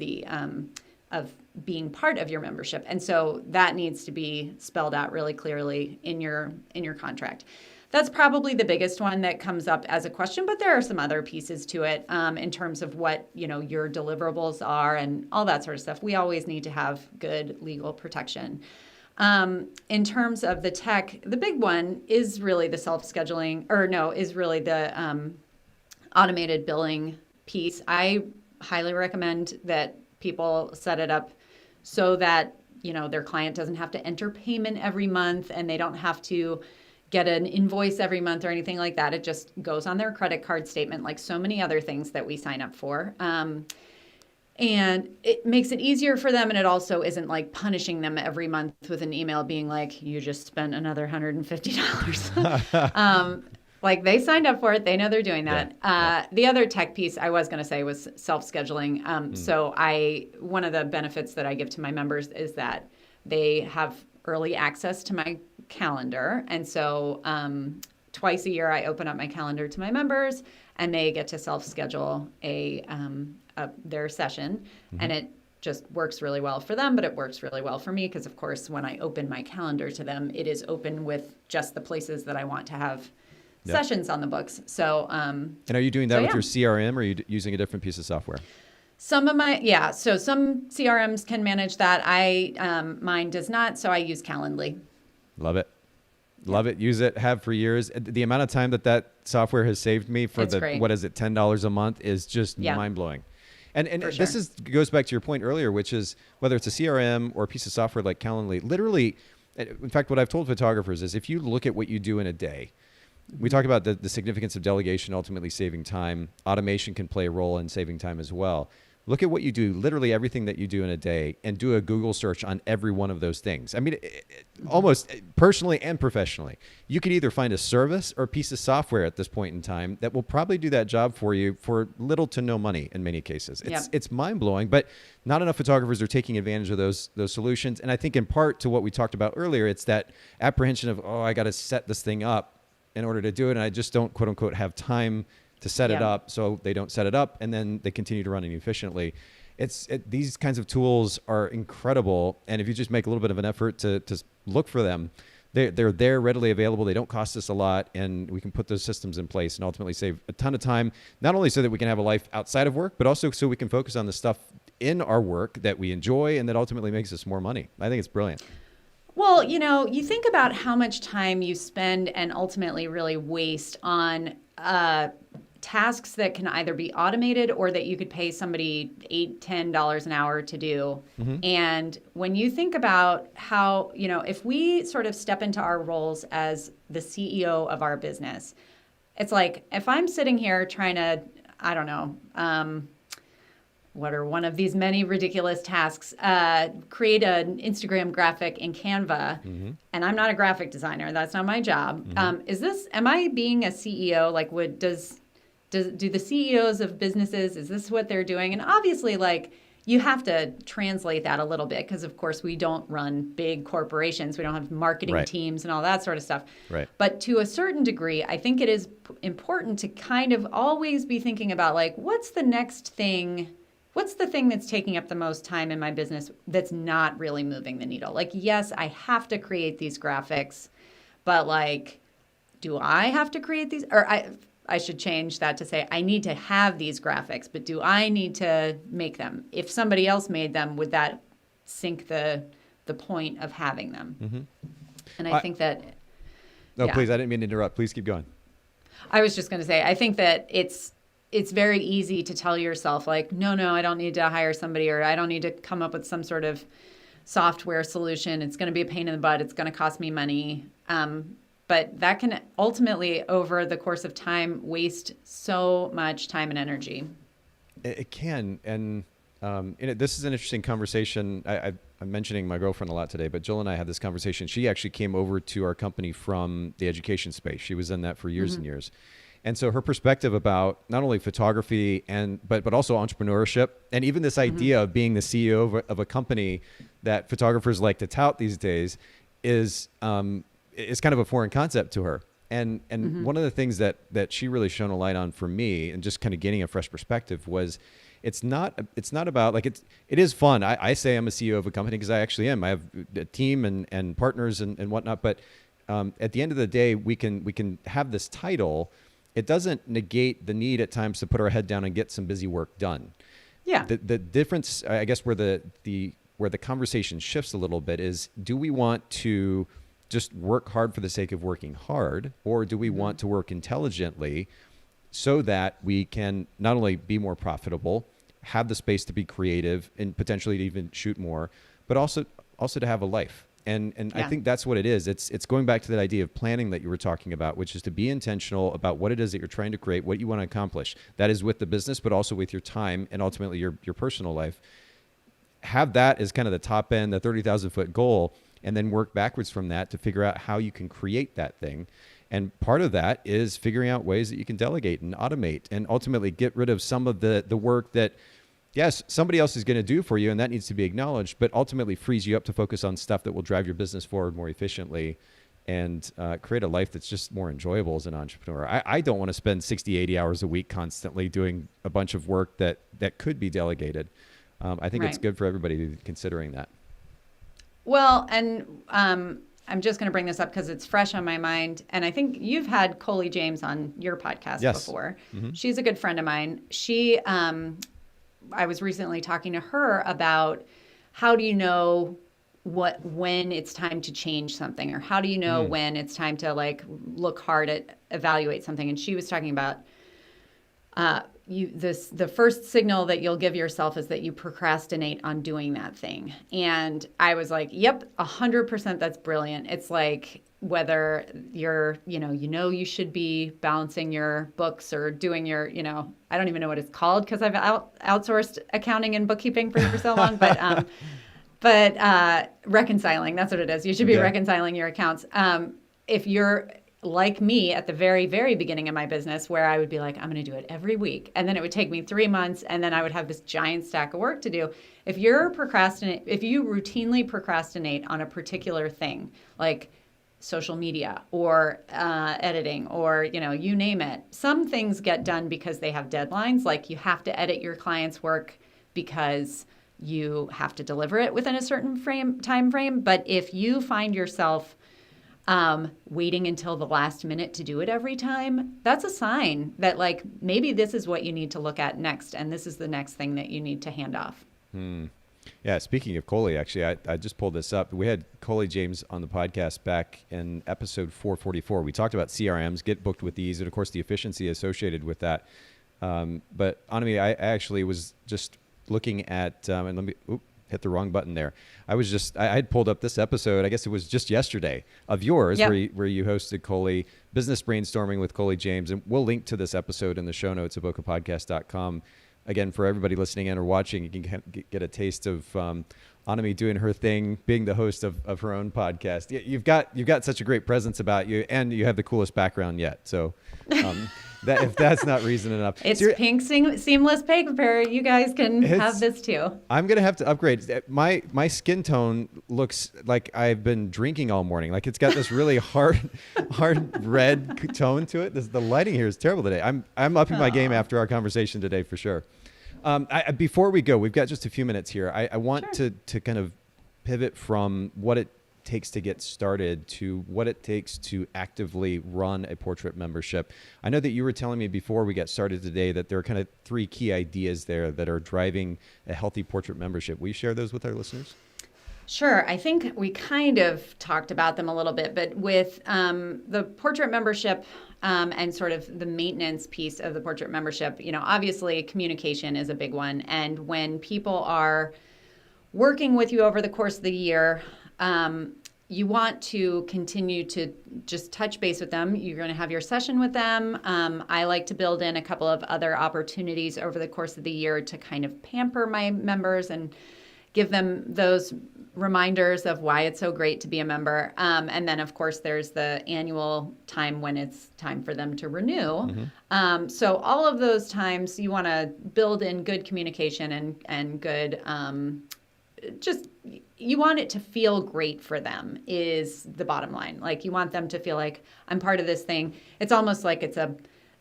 being part of your membership. And so that needs to be spelled out really clearly in your contract. That's probably the biggest one that comes up as a question, but there are some other pieces to it in terms of what, your deliverables are and all that sort of stuff. We always need to have good legal protection. In terms of the tech, the big one is really the is really the automated billing piece. I highly recommend that people set it up so that, their client doesn't have to enter payment every month and they don't have to get an invoice every month or anything like that. It just goes on their credit card statement like so many other things that we sign up for. And it makes it easier for them. And it also isn't like punishing them every month with an email being like, you just spent another $150. Like, they signed up for it. They know they're doing that. Yeah. The other tech piece I was going to say was self-scheduling. So one of the benefits that I give to my members is that they have early access to my calendar. And so twice a year, I open up my calendar to my members and they get to self-schedule their session. And it just works really well for them, but it works really well for me because, of course, when I open my calendar to them, it is open with just the places that I want to have sessions on the books. So, and are you doing that with your CRM, or are you using a different piece of software? So some CRMs can manage that. Mine does not, so I use Calendly. Love it. Love it. Use it. Have for years. The amount of time that software has saved me for great. What is it, $10 a month is just mind-blowing. And this goes back to your point earlier, which is whether it's a CRM or a piece of software like Calendly, literally, in fact, what I've told photographers is if you look at what you do in a day, we talk about the significance of delegation ultimately saving time. Automation can play a role in saving time as well. Look at what you do, literally everything that you do in a day, and do a Google search on every one of those things. I mean, almost personally and professionally, you could either find a service or a piece of software at this point in time that will probably do that job for you for little to no money in many cases. It's mind-blowing, but not enough photographers are taking advantage of those solutions. And I think in part to what we talked about earlier, it's that apprehension of, I got to set this thing up in order to do it, and I just don't, quote unquote, have time to set it up, so they don't set it up, and then they continue to run inefficiently. These kinds of tools are incredible, and if you just make a little bit of an effort to look for them, they're there, readily available. They don't cost us a lot, and we can put those systems in place and ultimately save a ton of time, not only so that we can have a life outside of work, but also so we can focus on the stuff in our work that we enjoy and that ultimately makes us more money. I think it's brilliant. Well, you think about how much time you spend and ultimately really waste on tasks that can either be automated or that you could pay somebody $8-10 an hour to do. And when you think about how, if we sort of step into our roles as the CEO of our business, it's like if I'm sitting here trying to, I don't know, what are one of these many ridiculous tasks? Create an Instagram graphic in Canva. And I'm not a graphic designer. That's not my job. Am I being a CEO? Like, do the CEOs of businesses, is this what they're doing? And obviously, like, you have to translate that a little bit because, of course, we don't run big corporations. We don't have marketing teams and all that sort of stuff. Right. But to a certain degree, I think it is important to kind of always be thinking about, like, what's the next thing? What's the thing that's taking up the most time in my business that's not really moving the needle? Like, yes, I have to create these graphics, but, like, do I have to create these? Or I should change that to say I need to have these graphics, but do I need to make them? If somebody else made them, would that sink the point of having them? And I think that... No, please, I didn't mean to interrupt. Please keep going. I was just going to say, I think that it's very easy to tell yourself, like, no, I don't need to hire somebody, or I don't need to come up with some sort of software solution. It's going to be a pain in the butt. It's going to cost me money. But that can ultimately, over the course of time, waste so much time and energy. It can. And this is an interesting conversation. I'm mentioning my girlfriend a lot today, but Jill and I had this conversation. She actually came over to our company from the education space. She was in that for years and years. And so her perspective about not only photography but also entrepreneurship, and even this idea of being the CEO of a company that photographers like to tout these days is kind of a foreign concept to her. And one of the things that she really shone a light on for me, and just kind of getting a fresh perspective, was it's not about, like, it is fun. I say I'm a CEO of a company because I actually am. I have a team and partners and whatnot. But at the end of the day, we can have this title. It doesn't negate the need at times to put our head down and get some busy work done. Yeah. The difference, I guess, where the conversation shifts a little bit is, do we want to just work hard for the sake of working hard, or do we want to work intelligently so that we can not only be more profitable, have the space to be creative and potentially to even shoot more, but also to have a life? And I think that's what it is. It's going back to that idea of planning that you were talking about, which is to be intentional about what it is that you're trying to create, what you want to accomplish. That is with the business, but also with your time and ultimately your personal life. Have that as kind of the top end, the 30,000 foot goal, and then work backwards from that to figure out how you can create that thing. And part of that is figuring out ways that you can delegate and automate and ultimately get rid of some of the work that, yes, somebody else is going to do for you, and that needs to be acknowledged, but ultimately frees you up to focus on stuff that will drive your business forward more efficiently and create a life that's just more enjoyable as an entrepreneur. I don't want to spend 60, 80 hours a week constantly doing a bunch of work that could be delegated. I think it's good for everybody to be considering that. Well, and I'm just going to bring this up because it's fresh on my mind. And I think you've had Colie James on your podcast before. She's a good friend of mine. I was recently talking to her about, how do you know when it's time to change something, or how do you know when it's time to, like, look hard at evaluate something? And she was talking about the first signal that you'll give yourself is that you procrastinate on doing that thing. And I was like, yep, 100%, that's brilliant. It's like, whether you're, you should be balancing your books or doing your, I don't even know what it's called because I've outsourced accounting and bookkeeping for so long, but reconciling, that's what it is. You should be reconciling your accounts. If you're like me at the very, very beginning of my business, where I would be like, I'm going to do it every week. And then it would take me 3 months, and then I would have this giant stack of work to do. If you routinely procrastinate on a particular thing, like social media or editing or, you name it, some things get done because they have deadlines. Like, you have to edit your client's work because you have to deliver it within a certain time frame. But if you find yourself waiting until the last minute to do it every time, that's a sign that, like, maybe this is what you need to look at next, and this is the next thing that you need to hand off. Yeah, speaking of Colie, actually, I just pulled this up. We had Colie James on the podcast back in episode 444. We talked about CRMs, get booked with these, and of course the efficiency associated with that. But Annemie, I actually was just looking at, and let me, hit the wrong button there. I had pulled up this episode, I guess it was just yesterday, of yours, where you hosted Colie, Business Brainstorming with Colie James. And we'll link to this episode in the show notes at bokapodcast.com. again, for everybody listening in or watching, you can get a taste of Annemie doing her thing, being the host of her own podcast. You've got such a great presence about you, and you have the coolest background yet. So that if that's not reason enough, it's pink seamless paper. You guys can have this too. I'm gonna have to upgrade. My skin tone looks like I've been drinking all morning. Like it's got this really hard red tone to it. The lighting here is terrible today. I'm upping my game after our conversation today for sure. Before we go, we've got just a few minutes here. I want to kind of pivot from what it takes to get started to what it takes to actively run a portrait membership. I know that you were telling me before we got started today that there are kind of 3 key ideas there that are driving a healthy portrait membership. Will you share those with our listeners? Sure. I think we kind of talked about them a little bit, but with the portrait membership and sort of the maintenance piece of the portrait membership, obviously communication is a big one. And when people are working with you over the course of the year, you want to continue to just touch base with them. You're going to have your session with them. I like to build in a couple of other opportunities over the course of the year to kind of pamper my members and give them those reminders of why it's so great to be a member. And then, of course, there's the annual time when it's time for them to renew. Mm-hmm. So all of those times you want to build in good communication and good you want it to feel great for them is the bottom line. Like you want them to feel like I'm part of this thing. It's almost like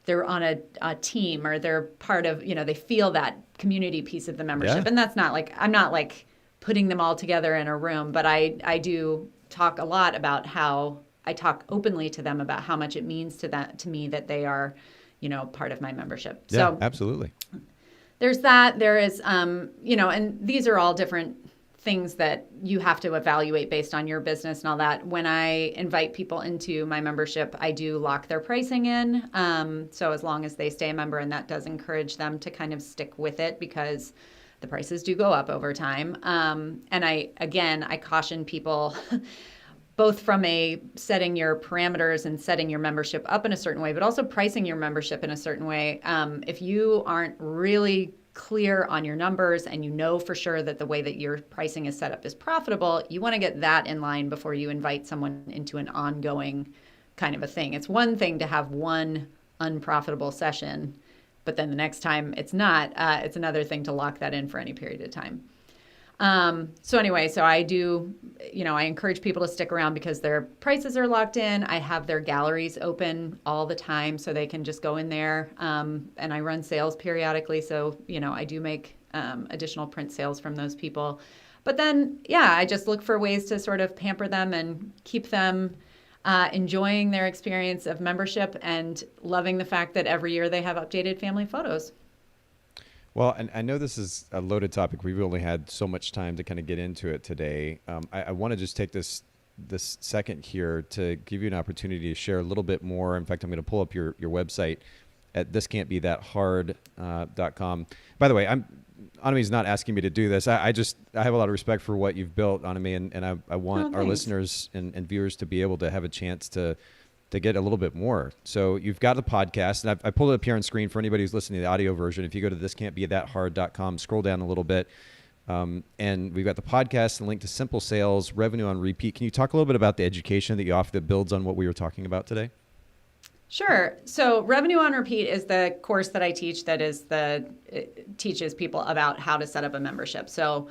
they're on a team or they're part of, they feel that community piece of the membership. Yeah. And that's not like, I'm not like putting them all together in a room, but I do talk a lot about how I talk openly to them about how much it means to me that they are, part of my membership. Yeah, so absolutely. There's that. There is, and these are all different things that you have to evaluate based on your business and all that. When I invite people into my membership, I do lock their pricing in. So as long as they stay a member, and that does encourage them to kind of stick with it because the prices do go up over time. And I caution people both from setting your parameters and setting your membership up in a certain way, but also pricing your membership in a certain way. If you aren't really clear on your numbers and you know for sure that the way that your pricing is set up is profitable, you want to get that in line before you invite someone into an ongoing kind of a thing. It's one thing to have one unprofitable session, but then the next time it's not, it's another thing to lock that in for any period of time. So I do, I encourage people to stick around because their prices are locked in. I have their galleries open all the time so they can just go in there. And I run sales periodically. So, I do make additional print sales from those people. But then, I just look for ways to sort of pamper them and keep them enjoying their experience of membership and loving the fact that every year they have updated family photos. Well, and I know this is a loaded topic. We've only had so much time to kind of get into it today. I want to just take this second here to give you an opportunity to share a little bit more. In fact, I'm going to pull up your website at thiscan'tbethathard.com. By the way, Annemie's not asking me to do this. I have a lot of respect for what you've built, Annemie, and I want our listeners and viewers to be able to have a chance to get a little bit more. So you've got a podcast, and I pulled it up here on screen for anybody who's listening to the audio version. If you go to thiscan'tbethathard.com, scroll down a little bit, and we've got the podcast and link to simple sales, revenue on repeat. Can you talk a little bit about the education that you offer that builds on what we were talking about today? Sure. So revenue on repeat is the course that I teach that it teaches people about how to set up a membership. So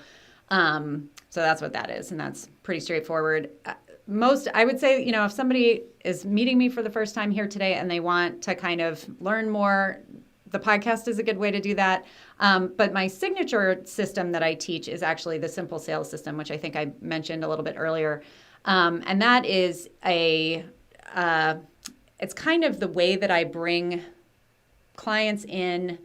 that's what that is, and that's pretty straightforward. I would say, if somebody is meeting me for the first time here today and they want to kind of learn more, the podcast is a good way to do that. But my signature system that I teach is actually the simple sales system, which I think I mentioned a little bit earlier. And that is it's kind of the way that I bring clients in.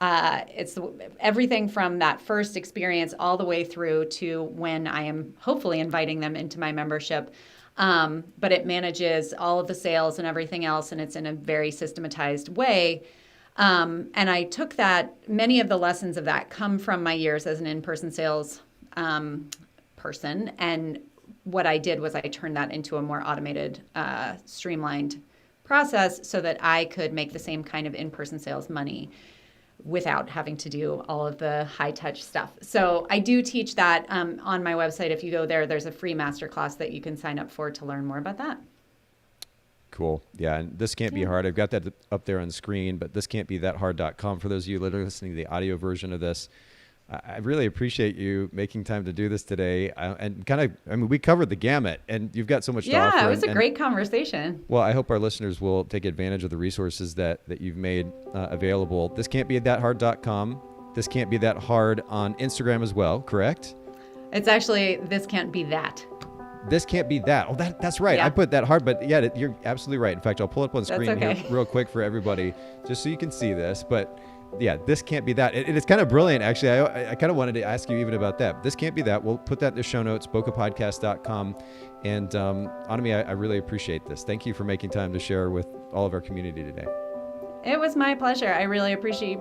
It's everything from that first experience all the way through to when I am hopefully inviting them into my membership. But it manages all of the sales and everything else, and it's in a very systematized way. And I took many of the lessons of that come from my years as an in-person sales person. And what I did was I turned that into a more automated, streamlined process so that I could make the same kind of in-person sales money without having to do all of the high touch stuff. So I do teach that on my website. If you go there, there's a free masterclass that you can sign up for to learn more about that. Cool. Yeah. And this can't be hard. I've got that up there on the screen, but this can't be that hard.com for those of you that are listening to the audio version of this. I really appreciate you making time to do this today. We covered the gamut, and you've got so much to offer. Yeah, it was a great conversation. Well, I hope our listeners will take advantage of the resources that you've made available. This can't be that hard.com. This can't be that hard on Instagram as well, correct? It's actually, this can't be that. This can't be that. Oh, that's right. Yeah. I put that hard, but yeah, you're absolutely right. In fact, I'll pull it up on the screen okay. here real quick for everybody, just so you can see this. But yeah, this can't be that. It's kind of brilliant, actually. I kind of wanted to ask you even about that. This can't be that. We'll put that in the show notes, bokehpodcast.com. And Annemie, I really appreciate this. Thank you for making time to share with all of our community today. It was my pleasure. I really appreciate you